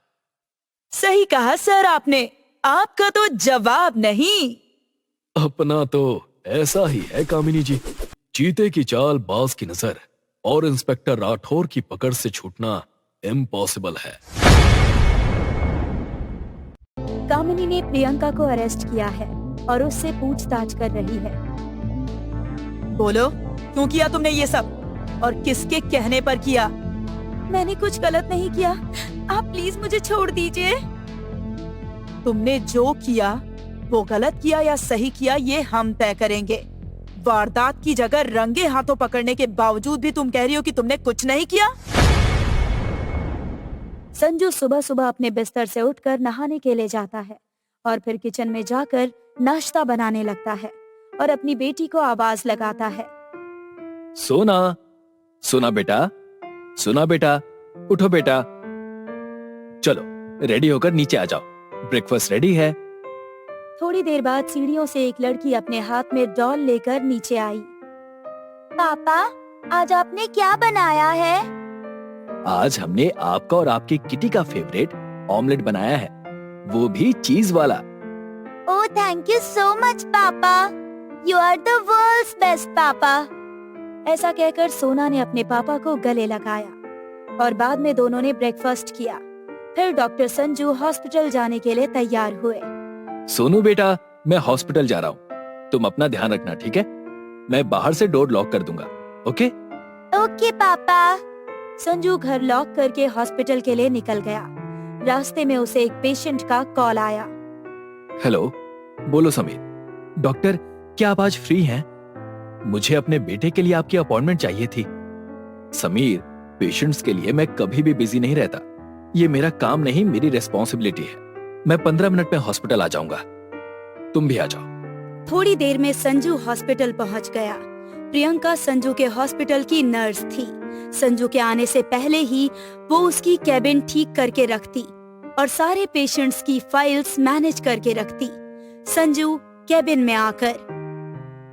सही कहा सर आपने, आपका तो जवाब नहीं। अपना तो ऐसा ही है कामिनी जी, चीते की चाल बाज की नजर और इंस्पेक्टर राठौर की पकड़ से छूटना इम्पॉसिबल है। कामिनी ने प्रियंका को अरेस्ट किया है और उससे पूछताछ कर रही है। बोलो, क्यों किया तुमने ये सब और किसके कहने पर किया? मैंने कुछ गलत नहीं किया, आप प्लीज मुझे छोड़ दीजिए। तुमने जो किया वो गलत किया या सही किया, ये हम तय करेंगे। वारदात की जगह रंगे हाथों पकड़ने के बावजूद भी तुम कह रही हो कि तुमने कुछ नहीं किया। संजू सुबह सुबह अपने बिस्तर से उठकर नहाने के लिए जाता है और फिर किचन में जाकर नाश्ता बनाने लगता है और अपनी बेटी को आवाज लगाता है। सोना, सोना बेटा, सोना बेटा, उठो बेटा। चलो रेडी होकर नीचे आ जाओ, ब्रेकफास्ट रेडी है। थोड़ी देर बाद सीढ़ियों से एक लड़की अपने हाथ में डॉल लेकर नीचे आई। पापा, आज आपने क्या बनाया है? आज हमने आपका और आपकी किटी का फेवरेट ऑमलेट बनाया है, वो भी चीज वाला। ओह, thank you so much papa, you are the world's best papa. ऐसा कहकर सोना ने अपने पापा को गले लगाया और बाद में दोनों ने ब्रेकफास्ट किया। फिर डॉक्टर संजू हॉस्पिटल जाने के लिए तैयार हुए। सोनू बेटा, मैं हॉस्पिटल जा रहा हूँ, तुम अपना ध्यान रखना, ठीक है? मैं बाहर से डोर लॉक कर दूंगा। ओके ओके पापा। संजू घर लॉक करके हॉस्पिटल के लिए निकल गया। रास्ते में उसे एक पेशेंट का कॉल आया। हेलो, बोलो समीर। डॉक्टर, क्या आप आज फ्री हैं? मुझे अपने बेटे के लिए आपकी अपॉइंटमेंट चाहिए थी। समीर, पेशेंट्स के लिए मैं कभी भी बिजी नहीं रहता, ये मेरा काम नहीं, मेरी रेस्पॉन्सिबिलिटी है। मैं 15 मिनट में हॉस्पिटल आ जाऊंगा, तुम भी आ जाओ। थोड़ी देर में संजू हॉस्पिटल पहुंच गया। प्रियंका संजू के हॉस्पिटल की नर्स थी। संजू के आने से पहले ही वो उसकी कैबिन ठीक करके रखती और सारे पेशेंट्स की फाइल्स मैनेज करके रखती। संजू कैबिन में आकर,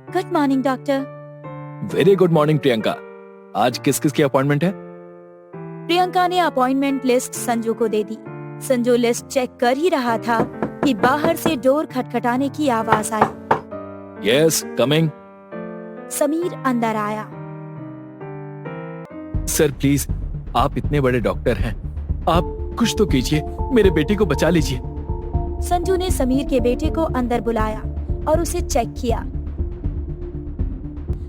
good morning doctor. Very good morning Priyanka. आज किस किस की अपॉइंटमेंट है? प्रियंका ने अपॉइंटमेंट लिस्ट संजू को दे दी। संजू लिस्ट चेक कर ही रहा था कि बाहर से डोर खटखटाने की आवाज आई। Yes, coming. समीर अंदर आया। सर प्लीज, आप इतने बड़े डॉक्टर हैं, आप कुछ तो कीजिए, मेरे बेटे को बचा लीजिए। संजू ने समीर के बेटे को अंदर बुलाया और उसे चेक किया।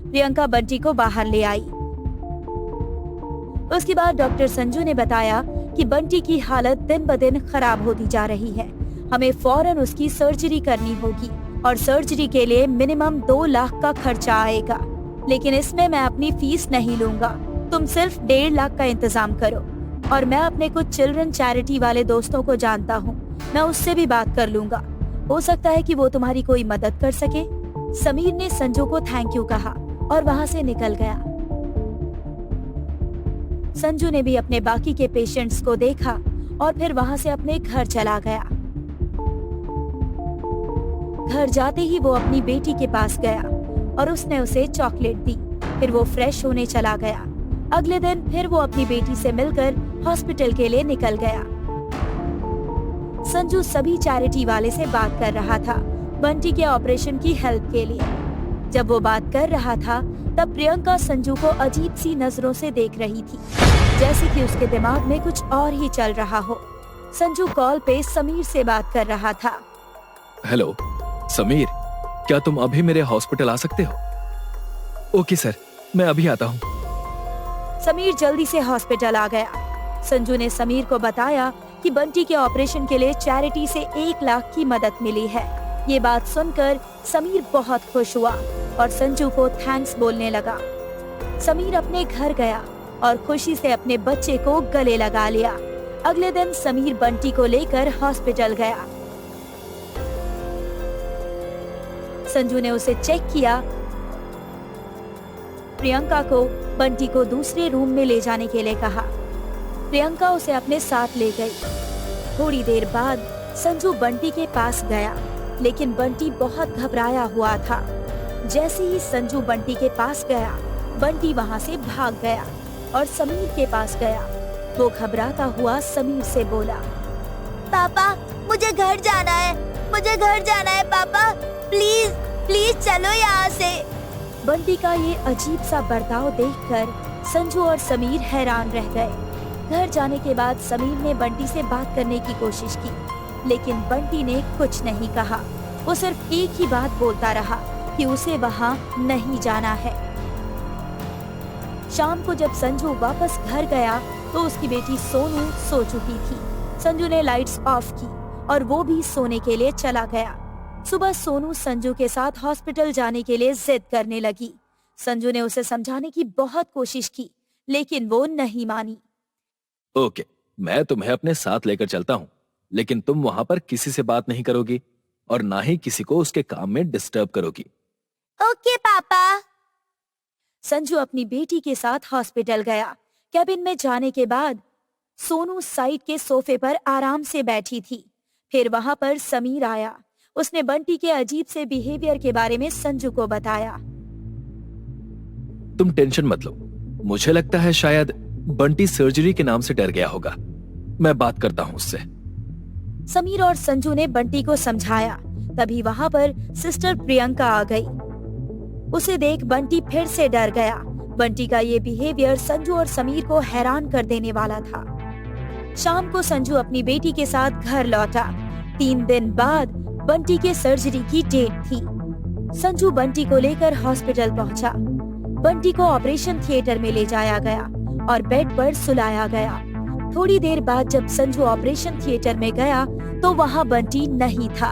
प्रियंका बंटी को बाहर ले आई। उसके बाद डॉक्टर संजू ने बताया कि बंटी की हालत दिन ब दिन खराब होती जा रही है। हमें फौरन उसकी सर्जरी करनी होगी और सर्जरी के लिए मिनिमम 2 लाख का खर्चा आएगा, लेकिन इसमें मैं अपनी फीस नहीं लूंगा। तुम सिर्फ 1.5 लाख का इंतजाम करो और मैं अपने कुछ चिल्ड्रन चैरिटी वाले दोस्तों को जानता हूँ, मैं उससे भी बात कर लूंगा, हो सकता है कि वो तुम्हारी कोई मदद कर सके। समीर ने संजू को थैंक यू कहा और वहाँ से निकल गया। संजू ने भी अपने बाकी के पेशेंट्स को देखा और फिर वहाँ से अपने घर चला गया। घर जाते ही वो अपनी बेटी के पास गया और उसने उसे चॉकलेट दी। फिर वो फ्रेश होने चला गया। अगले दिन फिर वो अपनी बेटी से मिलकर हॉस्पिटल के लिए निकल गया। संजू सभी चैरिटी वाले से बात कर रहा था बंटी के ऑपरेशन की हेल्प के लिए। जब वो बात कर रहा था तब प्रियंका संजू को अजीब सी नजरों से देख रही थी, जैसे कि उसके दिमाग में कुछ और ही चल रहा हो। संजू कॉल पे समीर से बात कर रहा था। हेलो समीर, क्या तुम अभी मेरे हॉस्पिटल आ सकते हो? ओके सर, मैं अभी आता हूँ। समीर जल्दी से हॉस्पिटल आ गया। संजू ने समीर को बताया कि बंटी के ऑपरेशन के लिए चैरिटी से 1 लाख की मदद मिली है। ये बात सुनकर समीर बहुत खुश हुआ और संजू को थैंक्स बोलने लगा। समीर अपने घर गया और खुशी से अपने बच्चे को गले लगा लिया। अगले दिन समीर बंटी को लेकर हॉस्पिटल गया। संजू ने उसे चेक किया। प्रियंका को बंटी को दूसरे रूम में ले जाने के लिए कहा। प्रियंका उसे अपने साथ ले गई। थोड़ी देर बाद संजू बंटी के पास गया, लेकिन बंटी बहुत घबराया हुआ था। जैसे ही संजू बंटी के पास गया, बंटी वहाँ से भाग गया और समीर के पास गया। वो घबराता हुआ समीर से बोला, पापा मुझे घर जाना है, मुझे घर जाना है पापा, प्लीज प्लीज चलो यहाँ से। बंटी का ये अजीब सा बर्ताव देखकर संजू और समीर हैरान रह गए। घर जाने के बाद समीर ने बंटी से बात करने की कोशिश की, लेकिन बंटी ने कुछ नहीं कहा। वो सिर्फ एक ही बात बोलता रहा कि उसे वहाँ नहीं जाना है। शाम को जब संजू वापस घर गया तो उसकी बेटी सोनू सो चुकी थी। संजू ने लाइट्स ऑफ की और वो भी सोने के लिए चला गया। सुबह सोनू संजू के साथ हॉस्पिटल जाने के लिए जिद करने लगी। संजू ने उसे समझाने की बहुत कोशिश की, लेकिन वो नहीं मानी। ओके, मैं तुम्हें अपने साथ लेकर चलता हूँ, लेकिन तुम वहाँ पर किसी से बात नहीं करोगी और ना ही किसी को उसके काम में डिस्टर्ब करोगी। ओके पापा। संजू अपनी बेटी के साथ हॉस्पिटल गया। कैबिन में जाने के बाद सोनू साइड के सोफे पर आराम से बैठी थी। फिर वहां पर समीर आया। उसने बंटी के अजीब से बिहेवियर के बारे में संजू को बताया। तुम टेंशन मत लो, मुझे लगता है शायद बंटी सर्जरी के नाम से डर गया होगा। मैं बात करता हूँ उससे। समीर और संजू ने बंटी को समझाया। तभी वहां पर सिस्टर प्रियंका आ गई। उसे देख बंटी फिर से डर गया। बंटी का ये बिहेवियर संजू और समीर को हैरान कर देने वाला था। शाम को संजू अपनी बेटी के साथ घर लौटा। 3 दिन बाद बंटी के सर्जरी की डेट थी। संजू बंटी को लेकर हॉस्पिटल पहुंचा। बंटी को ऑपरेशन थिएटर में ले जाया गया और बेड पर सुलाया गया। थोड़ी देर बाद जब संजू ऑपरेशन थिएटर में गया तो वहाँ बंटी नहीं था।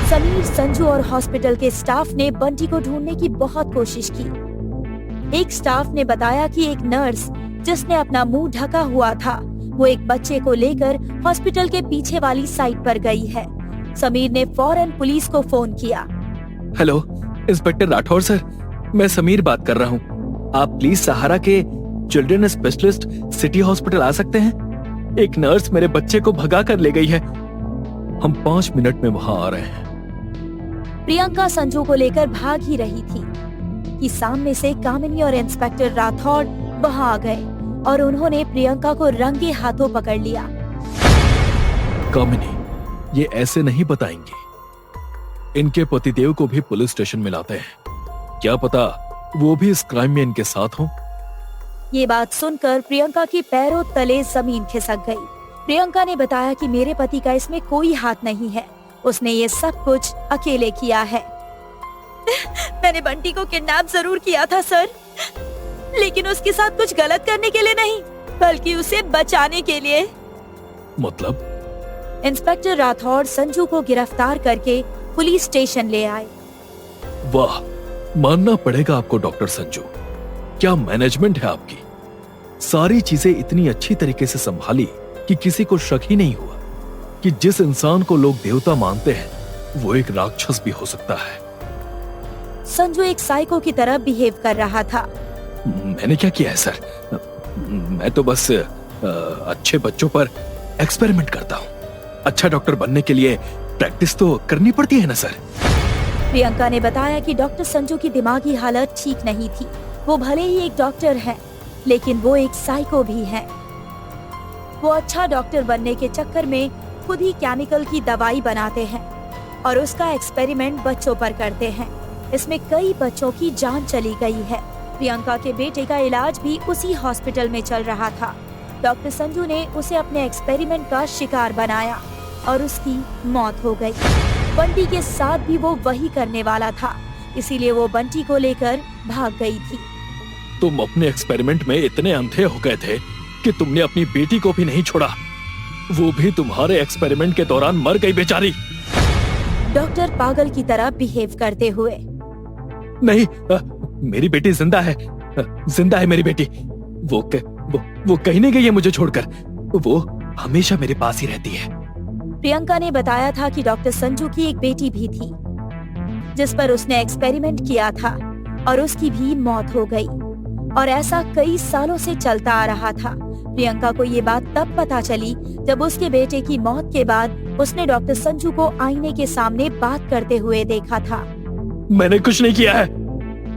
समीर, संजू और हॉस्पिटल के स्टाफ ने बंटी को ढूंढने की बहुत कोशिश की। एक स्टाफ ने बताया कि एक नर्स जिसने अपना मुंह ढका हुआ था, वो एक बच्चे को लेकर हॉस्पिटल के पीछे वाली साइड पर गई है। समीर ने फौरन पुलिस को फोन किया। हेलो, इंस्पेक्टर राठौर सर, मैं समीर बात कर रहा हूँ। आप प्लीज सहारा के चिल्ड्रन स्पेशलिस्ट सिटी हॉस्पिटल आ सकते हैं? एक नर्स मेरे बच्चे को भगा कर ले गई है। हम 5 मिनट में वहां आ रहे हैं। प्रियंका संजू को लेकर भाग ही रही थी कि सामने से कामिनी और इंस्पेक्टर राठौड़ वहां आ गए और उन्होंने प्रियंका को रंगे हाथों पकड़ लिया। कामिनी, ये ऐसे नहीं बताएंगे। इनके पतिदेव को भी पुलिस स्टेशन में लाते हैं। क्या पता वो भी इस क्राइम में इनके साथ हो। ये बात सुनकर प्रियंका की पैरों तले जमीन खिसक गई। प्रियंका ने बताया कि मेरे पति का इसमें कोई हाथ नहीं है, उसने ये सब कुछ अकेले किया है। मैंने बंटी को किडनैप जरूर किया था सर, लेकिन उसके साथ कुछ गलत करने के लिए नहीं, बल्कि उसे बचाने के लिए। मतलब? इंस्पेक्टर राठौड़ संजू को गिरफ्तार करके पुलिस स्टेशन ले आए। वाह, मानना पड़ेगा आपको डॉक्टर संजू। क्या मैनेजमेंट है आपकी। सारी चीजें इतनी अच्छी तरीके से संभाली कि किसी को शक ही नहीं हुआ कि जिस इंसान को लोग देवता मानते हैं वो एक राक्षस भी हो सकता है। संजू एक साइको की तरह बिहेव कर रहा था। मैंने क्या किया है सर? मैं तो बस अच्छे बच्चों पर एक्सपेरिमेंट करता हूँ। अच्छा डॉक्टर बनने के लिए प्रैक्टिस तो करनी पड़ती है ना सर। प्रियंका ने बताया कि डॉक्टर संजू की दिमागी हालत ठीक नहीं थी। वो भले ही एक डॉक्टर है, लेकिन वो एक साइको भी है। वो अच्छा डॉक्टर बनने के चक्कर में खुद ही केमिकल की दवाई बनाते हैं और उसका एक्सपेरिमेंट बच्चों पर करते हैं। इसमें कई बच्चों की जान चली गई है। प्रियंका के बेटे का इलाज भी उसी हॉस्पिटल में चल रहा था। डॉक्टर संजू ने उसे अपने एक्सपेरिमेंट का शिकार बनाया और उसकी मौत हो गई। बंटी के साथ भी वो वही करने वाला था, इसीलिए वो बंटी को लेकर भाग गई थी। तुम अपने एक्सपेरिमेंट में इतने अंधे हो गए थे कि तुमने अपनी बेटी को भी नहीं छोड़ा। वो भी तुम्हारे एक्सपेरिमेंट के दौरान मर गई बेचारी। डॉक्टर पागल की तरह बिहेव करते हुए। नहीं, मेरी बेटी जिंदा है। जिंदा है मेरी बेटी। वो कहीं नहीं गई है मुझे छोड़कर। वो हमेशा मेरे पास ही रहती है। प्रियंका ने बताया था कि डॉक्टर संजू की एक बेटी भी थी जिस पर उसने एक्सपेरिमेंट किया था और उसकी भी मौत हो गई, और ऐसा कई सालों से चलता आ रहा था। प्रियंका को ये बात तब पता चली जब उसके बेटे की मौत के बाद उसने डॉक्टर संजू को आईने के सामने बात करते हुए देखा था। मैंने कुछ नहीं किया है।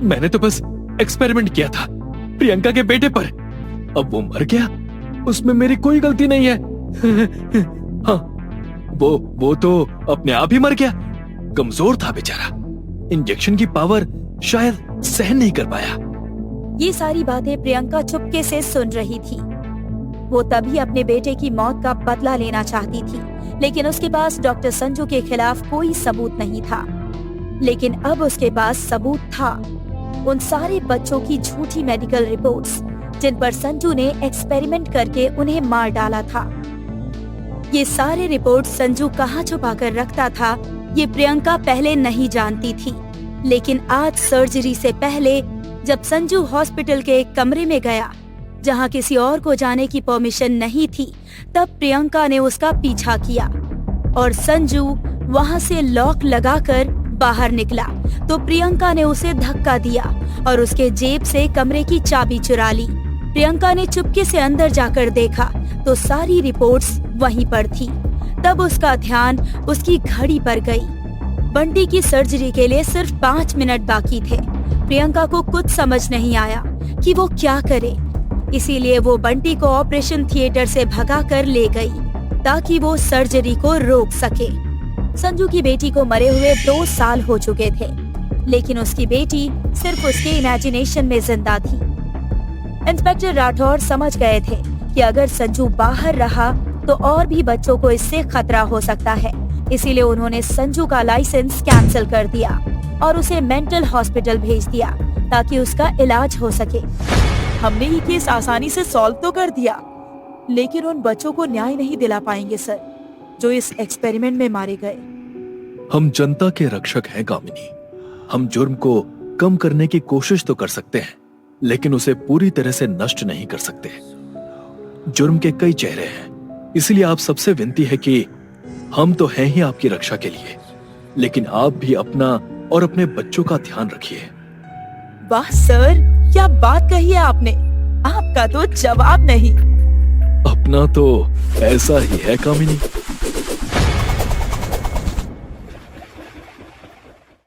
मैंने तो बस एक्सपेरिमेंट किया था प्रियंका के बेटे पर। अब वो मर गया, उसमें मेरी कोई गलती नहीं है। हाँ, वो तो अपने आप ही मर गया। कमजोर था बेचारा। इंजेक्शन की पावर शायद सहन नहीं कर पाया। ये सारी बातें प्रियंका चुपके से सुन रही थी। वो तभी अपने बेटे की मौत का बदला लेना चाहती थी, लेकिन उसके पास डॉक्टर संजू के खिलाफ कोई सबूत नहीं था। लेकिन अब उसके पास सबूत था। उन सारे बच्चों की झूठी मेडिकल रिपोर्ट्स जिन पर संजू ने एक्सपेरिमेंट करके उन्हें मार डाला था। ये सारे रिपोर्ट संजू कहाँ छुपा कर रखता था, ये प्रियंका पहले नहीं जानती थी। लेकिन आज सर्जरी से पहले जब संजू हॉस्पिटल के एक कमरे में गया जहाँ किसी और को जाने की परमिशन नहीं थी, तब प्रियंका ने उसका पीछा किया और संजू वहाँ से लॉक लगाकर बाहर निकला तो प्रियंका ने उसे धक्का दिया और उसके जेब से कमरे की चाबी चुरा ली। प्रियंका ने चुपके से अंदर जाकर देखा तो सारी रिपोर्ट्स वहीं पर थी। तब उसका ध्यान उसकी घड़ी पर गई। बंटी की सर्जरी के लिए सिर्फ 5 मिनट बाकी थे। प्रियंका को कुछ समझ नहीं आया कि वो क्या करे, इसीलिए वो बंटी को ऑपरेशन थिएटर से भगा कर ले गई ताकि वो सर्जरी को रोक सके। संजू की बेटी को मरे हुए 2 साल हो चुके थे, लेकिन उसकी बेटी सिर्फ उसके इमेजिनेशन में जिंदा थी। इंस्पेक्टर राठौर समझ गए थे कि अगर संजू बाहर रहा तो और भी बच्चों को इससे खतरा हो सकता है, इसीलिए उन्होंने संजू का लाइसेंस कैंसिल कर दिया और उसे मेंटल हॉस्पिटल भेज दिया ताकि उसका इलाज हो सके। हमने ये केस आसानी से सॉल्व तो कर दिया, लेकिन उन बच्चों को न्याय नहीं दिला पाएंगे सर, जो इस एक्सपेरिमेंट में मारे गए। हम जनता के रक्षक हैं कामिनी। हम जुर्म को कम करने की कोशिश तो कर सकते हैं, लेकिन उसे पूरी तरह से नष्ट नहीं कर सकते। जुर्म के कई चेहरे हैं, इसलिए आप सबसे विनती है कि हम तो हैं ही आपकी रक्षा के लिए, लेकिन आप भी अपना और अपने बच्चों का ध्यान रखिए। वाह सर, क्या बात कही है आपने, आपका तो जवाब नहीं। अपना तो ऐसा ही है कामिनी।